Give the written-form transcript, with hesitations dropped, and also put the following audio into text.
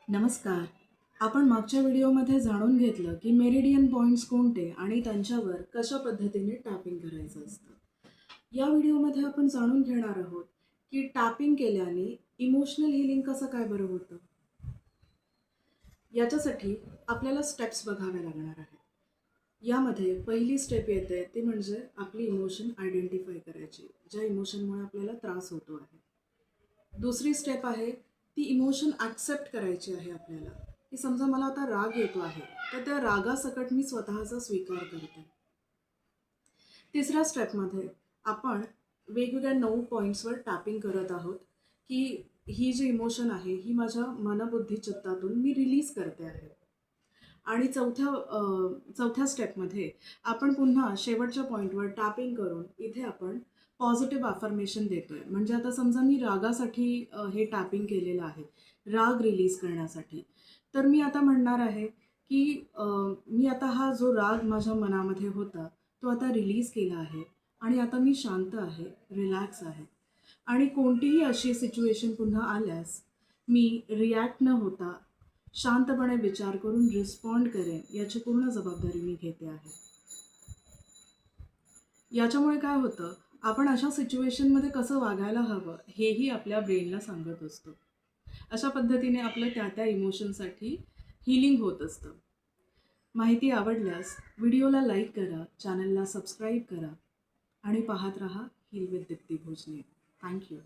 नमस्कार. आपण मागच्या व्हिडिओमध्ये जाणून घेतलं की मेरिडियन पॉइंट्स कोणते आणि त्यांच्यावर कशा पद्धतीने टॅपिंग करायचं असतं. या व्हिडिओमध्ये आपण जाणून घेणार आहोत की टॅपिंग केल्याने इमोशनल हिलिंग कसं काय बरं होतं. याच्यासाठी आपल्याला स्टेप्स बघाव्या लागणार आहेत. यामध्ये पहिली स्टेप येते ती म्हणजे आपली इमोशन आयडेंटिफाय करायची, ज्या इमोशनमुळे आपल्याला त्रास होतो आहे. दुसरी स्टेप आहे ती इमोशन ॲक्सेप्ट करायची आहे आपल्याला, की समजा मला आता राग येतो आहे, तर त्या रागासकट मी स्वतःचा स्वीकार करते. तिसऱ्या स्टेपमध्ये आपण वेगवेगळ्या 9 पॉईंट्सवर टॅपिंग करत आहोत, की ही जी इमोशन आहे ही माझ्या मनबुद्धी चित्तातून मी रिलीज करते आहे. आणि चौथ्या स्टेपमध्ये आपण पुन्हा शेवटच्या पॉईंटवर टॅपिंग करून इथे आपण पॉझिटिव्ह अफर्मेशन देतोय. म्हणजे आता समजा मी रागासाठी हे टॅपिंग केलेलं आहे, राग रिलीज करण्यासाठी. तर मी आता म्हणणार आहे, की मी आता हा जो राग माझ्या मनामध्ये होता, तो आता रिलीज केला आहे आणि आता मी शांत आहे, रिलॅक्स आहे. आणि कोणतीही अशी सिच्युएशन पुन्हा आल्यास मी रिॲक्ट न होता शांतपणे विचार करून रिस्पॉन्ड करेन, याची पूर्ण जबाबदारी मी घेते आहे. याच्यामुळे काय होतं, आपण अशा सिच्युएशनमध्ये कसं वागायला हवं हेही आपल्या ब्रेनला सांगत असतो. अशा पद्धतीने आपलं त्या त्या इमोशनसाठी हीलिंग होत असतं. माहिती आवडल्यास व्हिडिओला लाईक करा, चॅनलला सबस्क्राईब करा आणि पाहत रहा heal with Deepti Bhojane. Thank you.